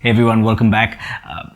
Hey everyone, welcome back.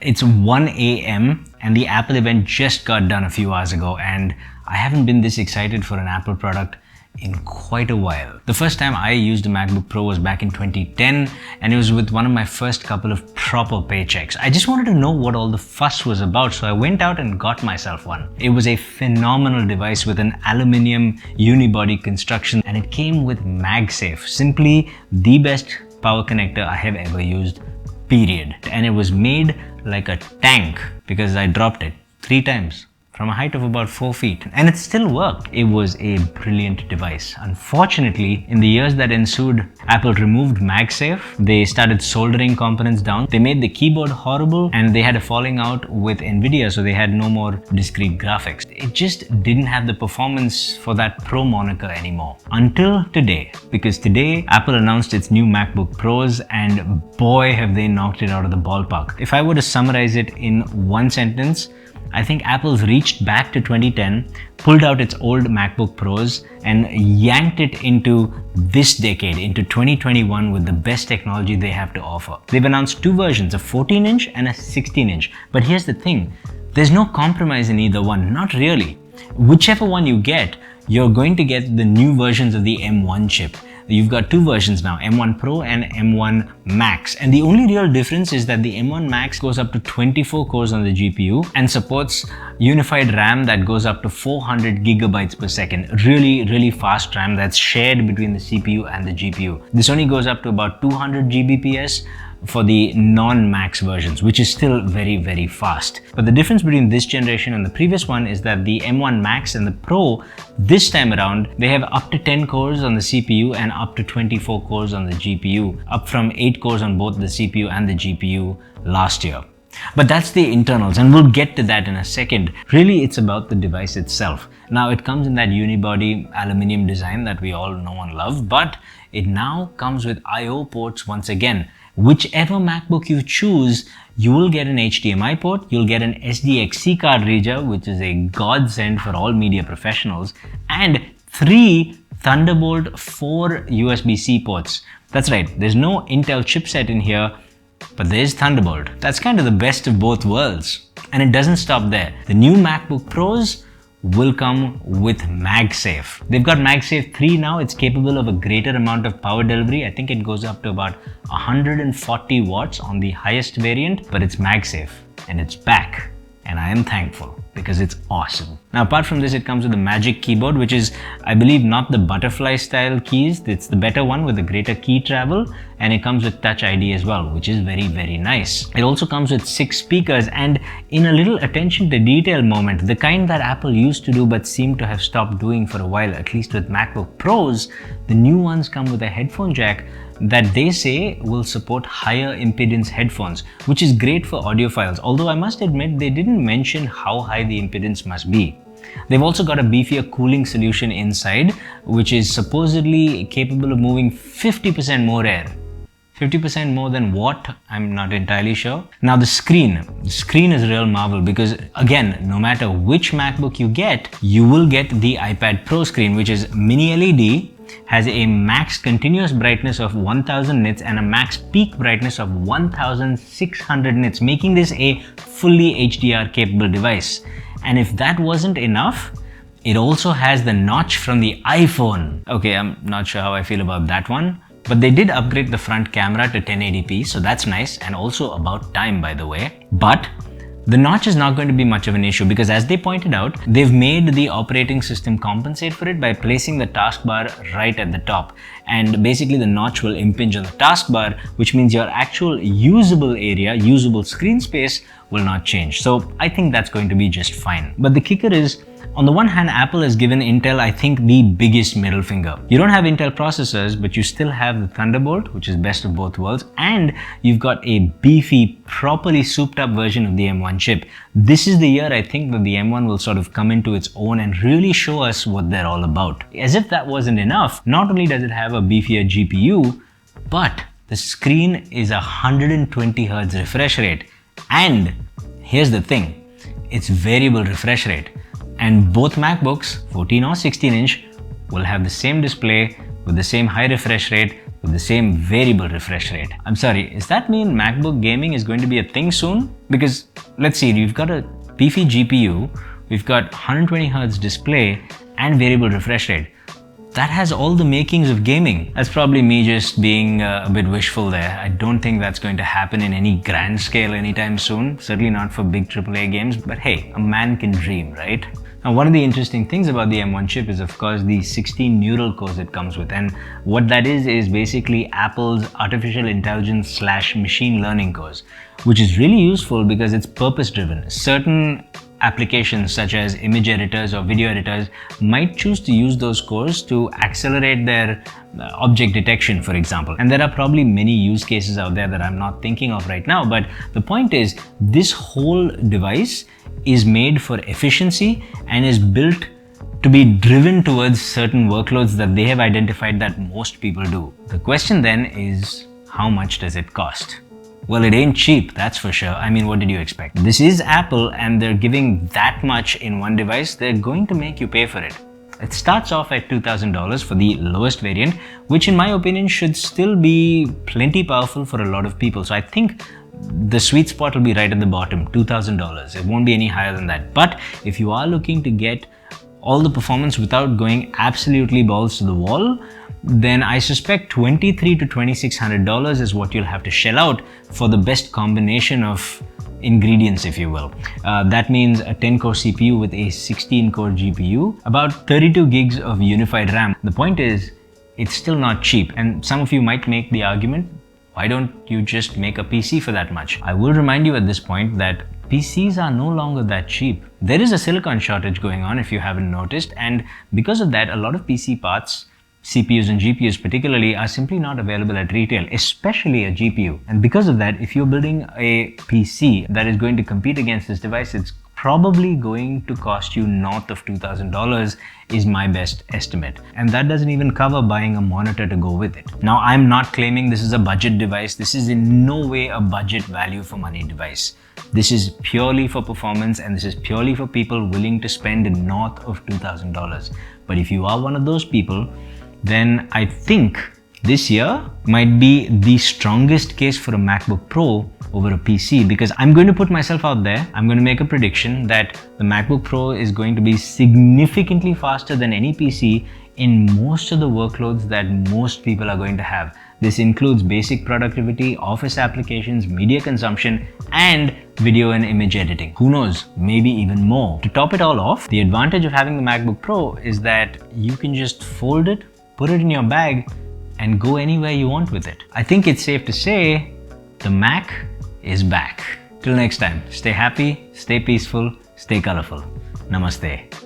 It's 1 a.m. and the Apple event just got done a few hours ago, and I haven't been this excited for an Apple product in quite a while. The first time I used a MacBook Pro was back in 2010, and it was with one of my first couple of proper paychecks. I just wanted to know what all the fuss was about, so I went out and got myself one. It was a phenomenal device with an aluminium unibody construction, and it came with MagSafe, simply the best power connector I have ever used. Period. And it was made like a tank because I dropped it 3 times from a height of about 4 feet, and it still worked. It was a brilliant device. Unfortunately, in the years that ensued, Apple removed MagSafe. They started soldering components down. They made the keyboard horrible, and they had a falling out with Nvidia, so they had no more discrete graphics. It just didn't have the performance for that Pro moniker anymore. Until today, because today Apple announced its new MacBook Pros, and boy have they knocked it out of the ballpark. If I were to summarize it in one sentence, I think Apple's reached back to 2010, pulled out its old MacBook Pros and yanked it into this decade, into 2021, with the best technology they have to offer. They've announced 2 versions, a 14-inch and a 16-inch. But here's the thing, there's no compromise in either one, not really. Whichever one you get, you're going to get the new versions of the M1 chip. You've got 2 versions now, M1 Pro and M1 Max. And the only real difference is that the M1 Max goes up to 24 cores on the GPU and supports unified RAM that goes up to 400 gigabytes per second. Really fast RAM that's shared between the CPU and the GPU. This only goes up to about 200 Gbps for the non-Max versions, which is still very fast. But the difference between this generation and the previous one is that the M1 Max and the Pro, this time around, they have up to 10 cores on the CPU and up to 24 cores on the GPU, up from 8 cores on both the CPU and the GPU last year. But that's the internals, and we'll get to that in a second. Really, it's about the device itself. Now, it comes in that unibody aluminium design that we all know and love, but it now comes with I/O ports once again. Whichever MacBook you choose, you will get an HDMI port, you'll get an SDXC card reader, which is a godsend for all media professionals, and 3 Thunderbolt 4 USB-C ports. That's right, there's no Intel chipset in here, but there's Thunderbolt. That's kind of the best of both worlds. And it doesn't stop there. The new MacBook Pros will come with MagSafe. They've got MagSafe 3 now. It's capable of a greater amount of power delivery. I think it goes up to about 140 watts on the highest variant, but it's MagSafe and it's back. And I am thankful because it's awesome. Now, apart from this, it comes with a Magic Keyboard, which is, I believe, not the butterfly style keys. It's the better one with the greater key travel, and it comes with Touch ID as well, which is very nice. It also comes with 6 speakers, and in a little attention to detail moment, the kind that Apple used to do but seemed to have stopped doing for a while, at least with MacBook Pros, the new ones come with a headphone jack that they say will support higher impedance headphones, which is great for audiophiles, although I must admit they didn't mention how high the impedance must be. They've also got a beefier cooling solution inside, which is supposedly capable of moving 50% more air. 50% more than what? I'm not entirely sure. Now the screen is a real marvel because, again, no matter which MacBook you get, you will get the iPad Pro screen, which is mini LED, has a max continuous brightness of 1000 nits and a max peak brightness of 1600 nits, making this a fully HDR capable device. And if that wasn't enough, it also has the notch from the iPhone. Okay, I'm not sure how I feel about that one, but they did upgrade the front camera to 1080p, so that's nice, and also about time, by the way. But the notch is not going to be much of an issue because, as they pointed out, they've made the operating system compensate for it by placing the taskbar right at the top. And basically the notch will impinge on the taskbar, which means your actual usable area, usable screen space will not change. So I think that's going to be just fine. But the kicker is, on the one hand, Apple has given Intel, I think, the biggest middle finger. You don't have Intel processors, but you still have the Thunderbolt, which is best of both worlds, and you've got a beefy, properly souped up version of the M1 chip. This is the year, I think, that the M1 will sort of come into its own and really show us what they're all about. As if that wasn't enough, not only does it have a beefier GPU, but the screen is a 120 Hz refresh rate. And here's the thing, it's variable refresh rate. And both MacBooks, 14 or 16 inch, will have the same display with the same high refresh rate with the same variable refresh rate. I'm sorry, does that mean MacBook gaming is going to be a thing soon? Because let's see, we've got a beefy GPU, we've got 120Hz display and variable refresh rate. That has all the makings of gaming. That's probably me just being a bit wishful there. I don't think that's going to happen in any grand scale anytime soon. Certainly not for big AAA games, but hey, a man can dream, right? Now, one of the interesting things about the M1 chip is, of course, the 16 neural cores it comes with. And what that is basically Apple's artificial intelligence / machine learning cores, which is really useful because it's purpose-driven. Certain applications such as image editors or video editors might choose to use those cores to accelerate their object detection, for example. And there are probably many use cases out there that I'm not thinking of right now, but the point is, this whole device is made for efficiency and is built to be driven towards certain workloads that they have identified that most people do. The question then is, how much does it cost? Well, it ain't cheap, that's for sure. I mean, what did you expect? This is Apple and they're giving that much in one device. They're going to make you pay for it. It starts off at $2,000 for the lowest variant, which in my opinion should still be plenty powerful for a lot of people. So I think the sweet spot will be right at the bottom, $2,000. It won't be any higher than that. But if you are looking to get all the performance without going absolutely balls to the wall, then I suspect $2,300 to $2,600 is what you'll have to shell out for the best combination of ingredients, if you will. That means a 10-core CPU with a 16-core GPU, about 32 gigs of unified RAM. The point is, it's still not cheap. And some of you might make the argument, why don't you just make a PC for that much? I will remind you at this point that PCs are no longer that cheap. There is a silicon shortage going on, if you haven't noticed, and because of that, a lot of PC parts, CPUs and GPUs particularly, are simply not available at retail, especially a GPU. And because of that, if you're building a PC that is going to compete against this device, it's probably going to cost you north of $2,000 is my best estimate. And that doesn't even cover buying a monitor to go with it. Now, I'm not claiming this is a budget device. This is in no way a budget value for money device. This is purely for performance and this is purely for people willing to spend north of $2,000. But if you are one of those people, then I think this year might be the strongest case for a MacBook Pro over a PC, because I'm going to put myself out there. I'm going to make a prediction that the MacBook Pro is going to be significantly faster than any PC in most of the workloads that most people are going to have. This includes basic productivity, office applications, media consumption, and video and image editing. Who knows, maybe even more. To top it all off, the advantage of having the MacBook Pro is that you can just fold it, put it in your bag, and go anywhere you want with it. I think it's safe to say the Mac is back. Till next time, stay happy, stay peaceful, stay colorful. Namaste.